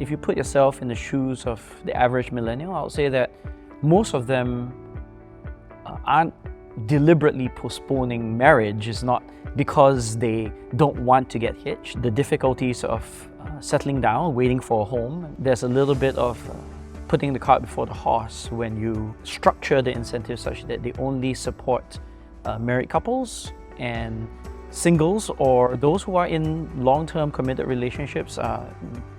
if you put yourself in the shoes of the average millennial, I would say that most of them aren't deliberately postponing marriage. Is not because they don't want to get hitched. The difficulties of settling down, waiting for a home, there's a little bit of putting the cart before the horse when you structure the incentives such that they only support married couples, and singles or those who are in long-term committed relationships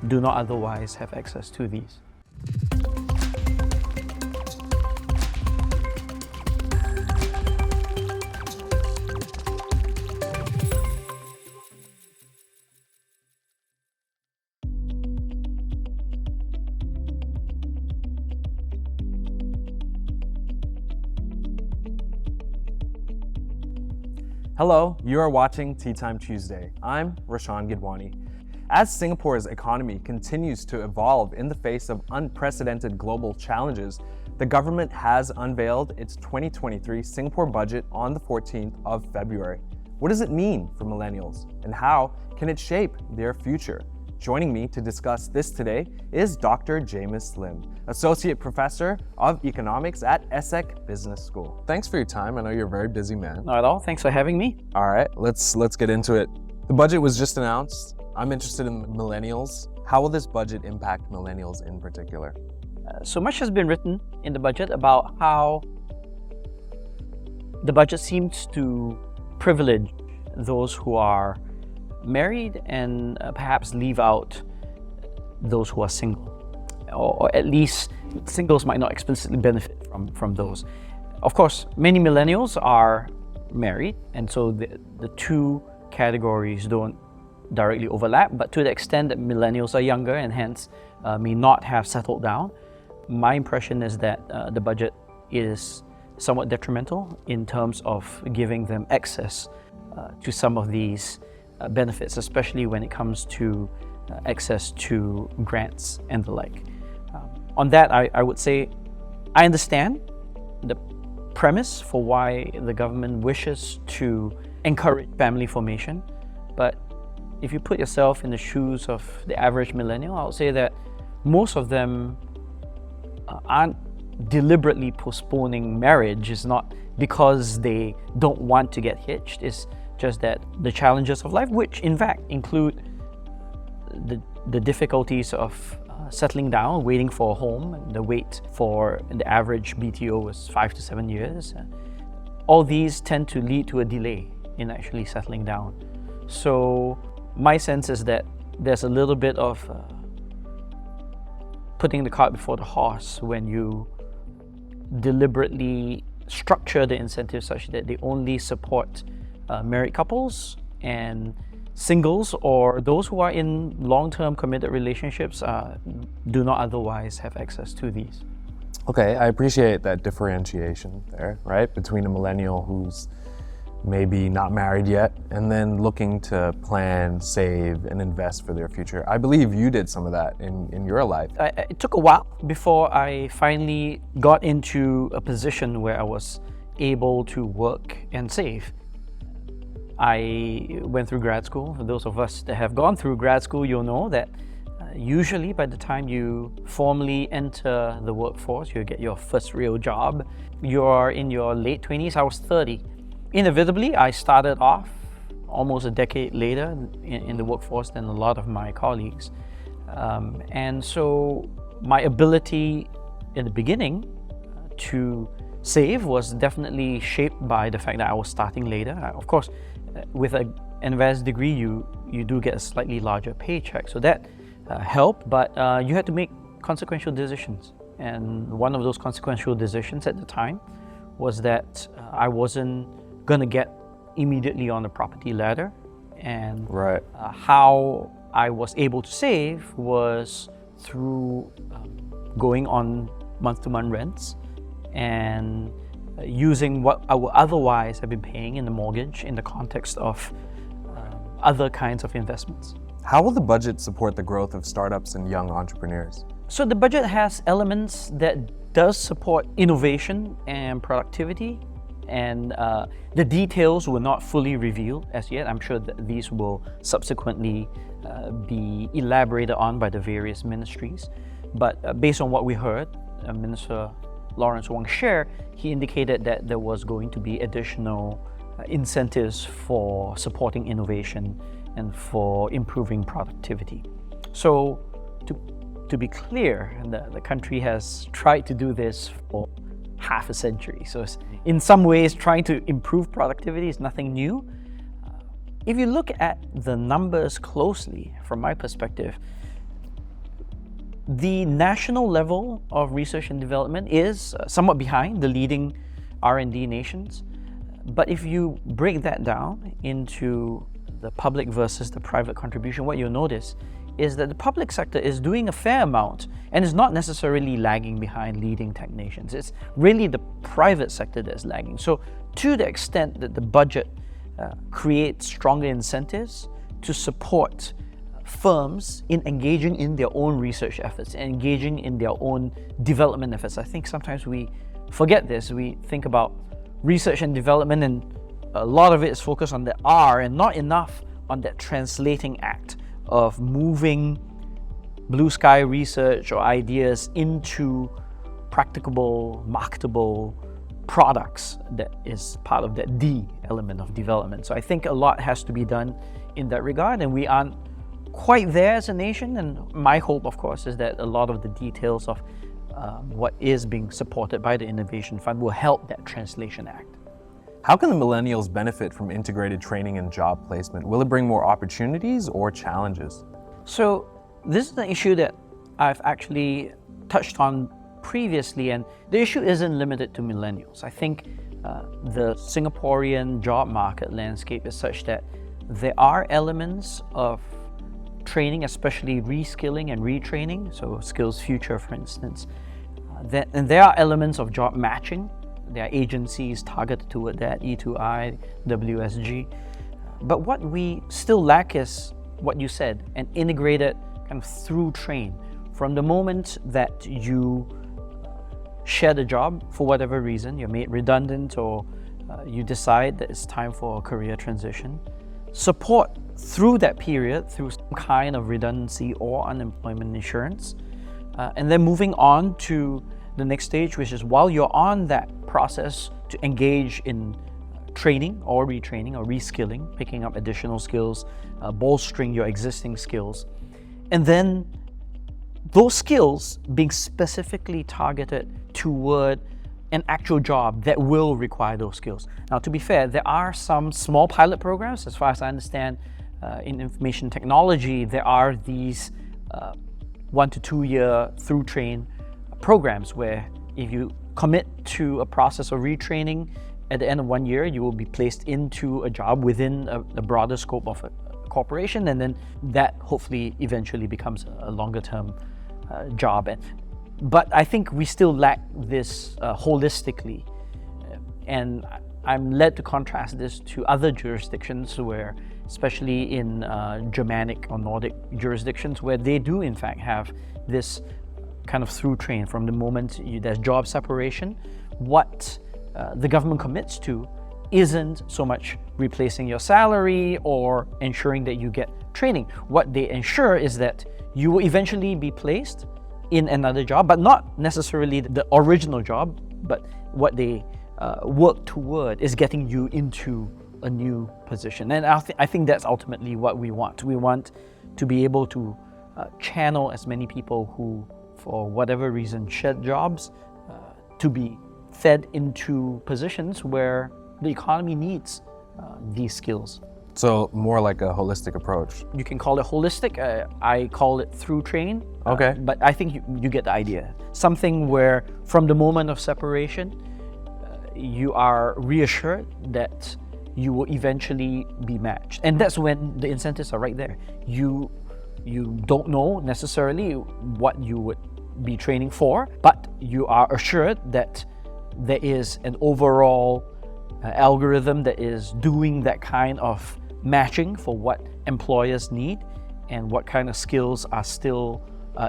do not otherwise have access to these. Hello, you are watching Teatime Tuesday. I'm Rashan Gidwani. As Singapore's economy continues to evolve in the face of unprecedented global challenges, the government has unveiled its 2023 Singapore budget on the 14th of February. What does it mean for millennials, and how can it shape their future? Joining me to discuss this today is Dr. Jamus Lim, Associate Professor of Economics at ESSEC Business School. Thanks for your time. I know you're a very busy man. Not at all. Thanks for having me. All right, let's get into it. The budget was just announced. I'm interested in millennials. How will this budget impact millennials in particular? So much has been written in the budget about how the budget seems to privilege those who are married and perhaps leave out those who are single, or at least singles might not explicitly benefit from those. Of course, many millennials are married, and so the two categories don't directly overlap, but to the extent that millennials are younger and hence may not have settled down, my impression is that the budget is somewhat detrimental in terms of giving them access to some of these benefits, especially when it comes to access to grants and the like. On that, I would say I understand the premise for why the government wishes to encourage family formation, but if you put yourself in the shoes of the average millennial, I would say that most of them aren't deliberately postponing marriage. Is not because they don't want to get hitched. It's just that the challenges of life, which in fact include the difficulties of settling down, waiting for a home, and the wait for the average BTO was 5 to 7 years. All these tend to lead to a delay in actually settling down. So my sense is that there's a little bit of putting the cart before the horse when you deliberately structure the incentives such that they only support married couples, and singles or those who are in long-term committed relationships do not otherwise have access to these. Okay, I appreciate that differentiation there, right? Between a millennial who's maybe not married yet and then looking to plan, save, and invest for their future. I believe you did some of that in your life. It took a while before I finally got into a position where I was able to work and save. I went through grad school. For those of us that have gone through grad school, you'll know that usually by the time you formally enter the workforce, you get your first real job, you're in your late 20s. I was 30. Inevitably, I started off almost a decade later in the workforce than a lot of my colleagues. And so my ability in the beginning to save was definitely shaped by the fact that I was starting later. Of course, with an advanced degree, you do get a slightly larger paycheck, so that helped, but you had to make consequential decisions. And one of those consequential decisions at the time was that I wasn't going to get immediately on the property ladder, and how I was able to save was through going on month-to-month rents and using what I would otherwise have been paying in the mortgage in the context of other kinds of investments. How will the budget support the growth of startups and young entrepreneurs? So the budget has elements that does support innovation and productivity, and the details were not fully revealed as yet. I'm sure that these will subsequently be elaborated on by the various ministries. But based on what we heard, Minister Lawrence Wong share, he indicated that there was going to be additional incentives for supporting innovation and for improving productivity. So to be clear, the country has tried to do this for half a century. So in some ways, trying to improve productivity is nothing new. If you look at the numbers closely, from my perspective, the national level of research and development is somewhat behind the leading R&D nations. But if you break that down into the public versus the private contribution, what you'll notice is that the public sector is doing a fair amount and is not necessarily lagging behind leading tech nations. It's really the private sector that's lagging. So to the extent that the budget creates stronger incentives to support firms in engaging in their own research efforts and engaging in their own development efforts. I think sometimes we forget this. We think about research and development, and a lot of it is focused on the R and not enough on that translating act of moving blue sky research or ideas into practicable, marketable products that is part of that D element of development. So I think a lot has to be done in that regard, and we aren't quite there as a nation. And my hope, of course, is that a lot of the details of what is being supported by the Innovation Fund will help that translation act. How can the millennials benefit from integrated training and job placement? Will it bring more opportunities or challenges? So this is an issue that I've actually touched on previously, and the issue isn't limited to millennials. I think the Singaporean job market landscape is such that there are elements of training, especially reskilling and retraining, so Skills Future, for instance. And there are elements of job matching. There are agencies targeted toward that, E2I, WSG. But what we still lack is what you said, an integrated kind of through train. From the moment that you share the job for whatever reason, you're made redundant or you decide that it's time for a career transition, support through that period through some kind of redundancy or unemployment insurance, and then moving on to the next stage, which is while you're on that process to engage in training or retraining or reskilling, picking up additional skills, bolstering your existing skills, and then those skills being specifically targeted toward an actual job that will require those skills. Now, to be fair, there are some small pilot programs. As far as I understand, in information technology, there are these 1 to 2 year through train programs where if you commit to a process of retraining, at the end of 1 year, you will be placed into a job within a broader scope of a corporation, and then that hopefully eventually becomes a longer term job. But I think we still lack this holistically, and I'm led to contrast this to other jurisdictions where, especially in Germanic or Nordic jurisdictions, where they do in fact have this kind of through train from the moment there's job separation. What the government commits to isn't so much replacing your salary or ensuring that you get training. What they ensure is that you will eventually be placed in another job, but not necessarily the original job, but what they work toward is getting you into a new position. And I think that's ultimately what we want. We want to be able to channel as many people who, for whatever reason, shed jobs to be fed into positions where the economy needs these skills. So more like a holistic approach. You can call it holistic. I call it through train. Okay. But I think you get the idea. Something where from the moment of separation, you are reassured that you will eventually be matched. And that's when the incentives are right there. You don't know necessarily what you would be training for, but you are assured that there is an overall algorithm that is doing that kind of matching for what employers need and what kind of skills are still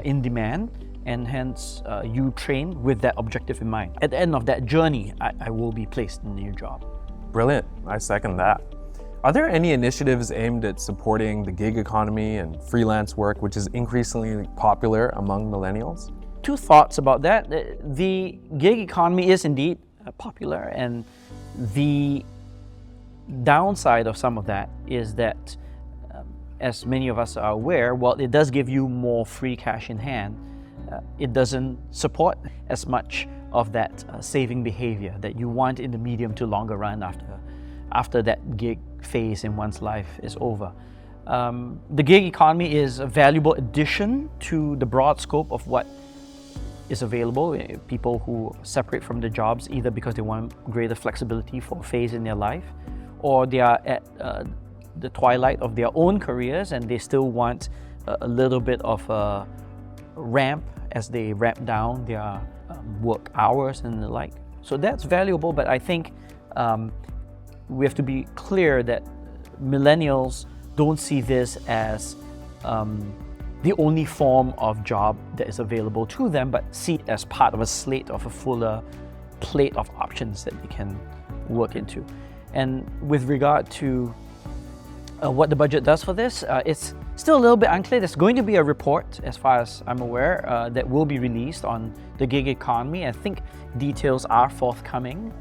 in demand, and hence you train with that objective in mind. At the end of that journey, I will be placed in a new job. Brilliant. I second that. Are there any initiatives aimed at supporting the gig economy and freelance work, which is increasingly popular among millennials? Two thoughts about that. The gig economy is indeed popular, and the downside of some of that is that, as many of us are aware, while it does give you more free cash in hand, it doesn't support as much of that saving behavior that you want in the medium to longer run after that gig phase in one's life is over. The gig economy is a valuable addition to the broad scope of what is available. People who separate from their jobs either because they want greater flexibility for a phase in their life, or they are at the twilight of their own careers and they still want a little bit of a ramp as they ramp down their work hours and the like. So that's valuable, but I think we have to be clear that millennials don't see this as the only form of job that is available to them, but see it as part of a slate of a fuller plate of options that they can work into. And with regard to what the budget does for this, it's still a little bit unclear. There's going to be a report, as far as I'm aware, that will be released on the gig economy. I think details are forthcoming,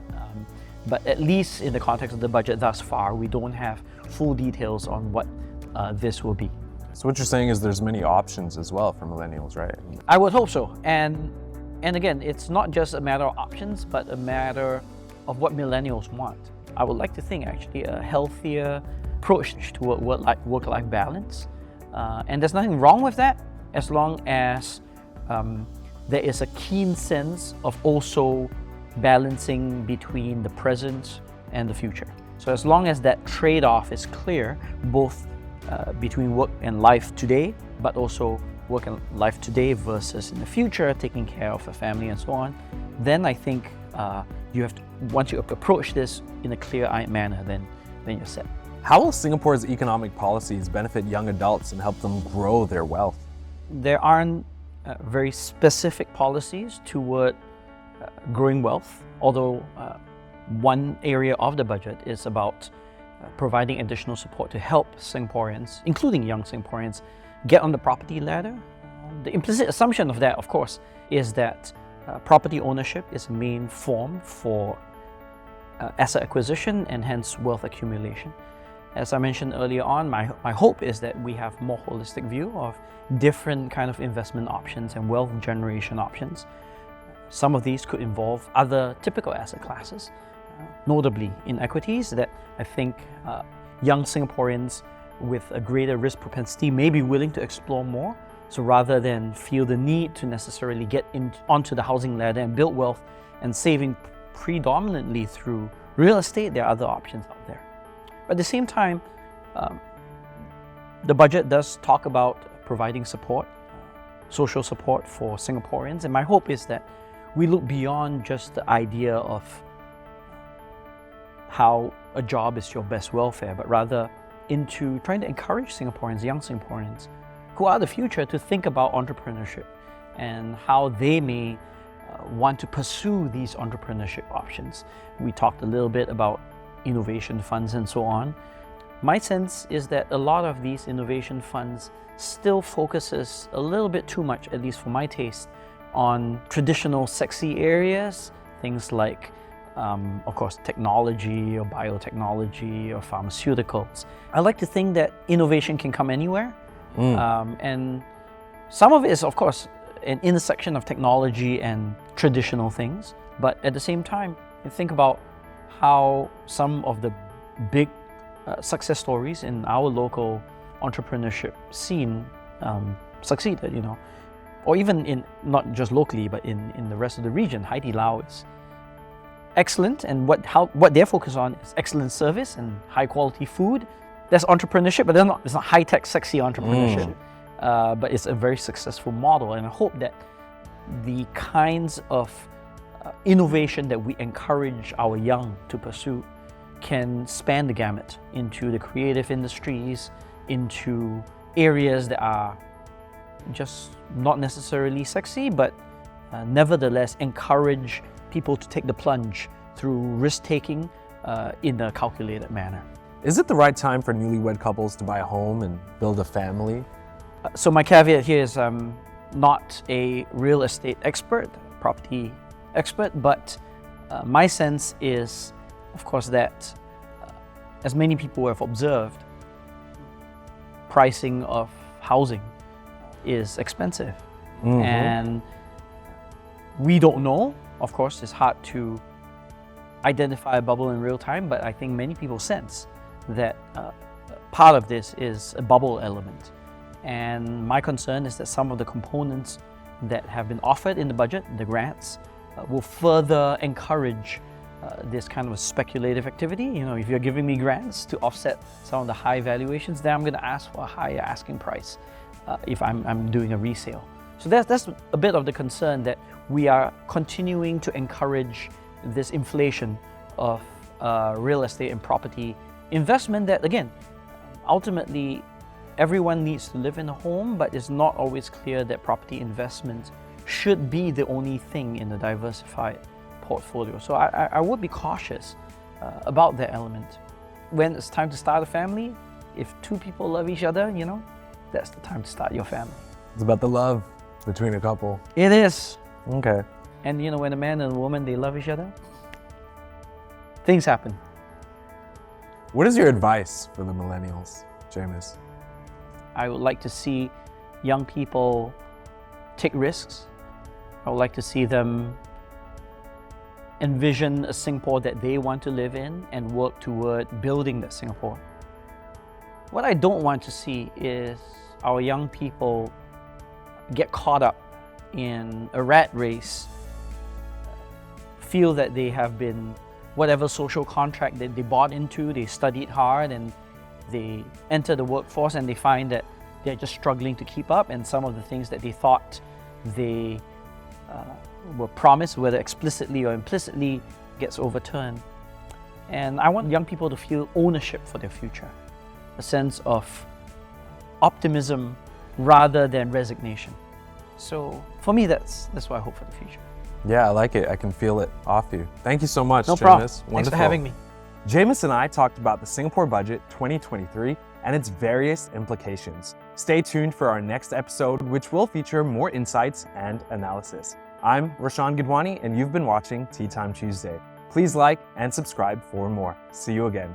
but at least in the context of the budget thus far, we don't have full details on what this will be. So what you're saying is there's many options as well for millennials, right? I would hope so. And again, it's not just a matter of options, but a matter of what millennials want. I would like to think actually a healthier approach to work-life balance. And there's nothing wrong with that as long as there is a keen sense of also balancing between the present and the future. So as long as that trade-off is clear, both between work and life today, but also work and life today versus in the future, taking care of a family and so on, then I think you have to, once you approach this in a clear-eyed manner, then you're set. How will Singapore's economic policies benefit young adults and help them grow their wealth? There aren't very specific policies toward growing wealth, although one area of the budget is about providing additional support to help Singaporeans, including young Singaporeans, get on the property ladder. The implicit assumption of that, of course, is that property ownership is a main form for asset acquisition and hence wealth accumulation. As I mentioned earlier on, my hope is that we have more holistic view of different kind of investment options and wealth generation options. Some of these could involve other typical asset classes, notably in equities that I think young Singaporeans with a greater risk propensity may be willing to explore more. So rather than feel the need to necessarily get onto the housing ladder and build wealth and saving predominantly through real estate, there are other options out there. But at the same time, the budget does talk about providing support, social support for Singaporeans. And my hope is that we look beyond just the idea of how a job is your best welfare, but rather into trying to encourage Singaporeans, young Singaporeans, who are the future, to think about entrepreneurship and how they may want to pursue these entrepreneurship options. We talked a little bit about innovation funds and so on. My sense is that a lot of these innovation funds still focuses a little bit too much, at least for my taste, on traditional sexy areas, things like of course, technology or biotechnology or pharmaceuticals. I like to think that innovation can come anywhere. And some of it is, of course, an intersection of technology and traditional things. But at the same time, you think about how some of the big success stories in our local entrepreneurship scene succeeded, you know. Or even in, not just locally, but in the rest of the region. Hai Di Lao is excellent, and what they're focused on is excellent service and high quality food. That's entrepreneurship, but it's not high-tech, sexy entrepreneurship. But it's a very successful model, and I hope that the kinds of innovation that we encourage our young to pursue can span the gamut into the creative industries, into areas that are just not necessarily sexy, but nevertheless encourage people to take the plunge through risk-taking in a calculated manner. Is it the right time for newlywed couples to buy a home and build a family? So my caveat here is I'm not a real estate expert, property expert, but my sense is, of course, that as many people have observed, pricing of housing is expensive. And we don't know. Of course, it's hard to identify a bubble in real time, but I think many people sense that part of this is a bubble element. And my concern is that some of the components that have been offered in the budget, the grants, will further encourage this kind of speculative activity. You know, if you're giving me grants to offset some of the high valuations, then I'm going to ask for a higher asking price if I'm doing a resale. So that's a bit of the concern, that we are continuing to encourage this inflation of real estate and property investment that, again, ultimately everyone needs to live in a home, but it's not always clear that property investment should be the only thing in a diversified portfolio. So I would be cautious about that element. When it's time to start a family, if two people love each other, you know, that's the time to start your family. It's about the love between a couple. It is. Okay. And you know, when a man and a woman, they love each other, things happen. What is your advice for the millennials, Jamus? I would like to see young people take risks. I would like to see them envision a Singapore that they want to live in and work toward building that Singapore. What I don't want to see is our young people get caught up in a rat race, feel that they have been whatever social contract that they bought into, they studied hard and they enter the workforce and they find that they're just struggling to keep up, and some of the things that they thought they were promised, whether explicitly or implicitly, gets overturned. And I want young people to feel ownership for their future, a sense of optimism rather than resignation. So for me, that's what I hope for the future. Yeah, I like it. I can feel it off you. Thank you so much, No Jamus. problem. Wonderful. Thanks for having me. Jamus and I talked about the Singapore Budget 2023 and its various implications. Stay tuned for our next episode, which will feature more insights and analysis. I'm Rashan Gidwani, and you've been watching Teatime Tuesday. Please like and subscribe for more. See you again.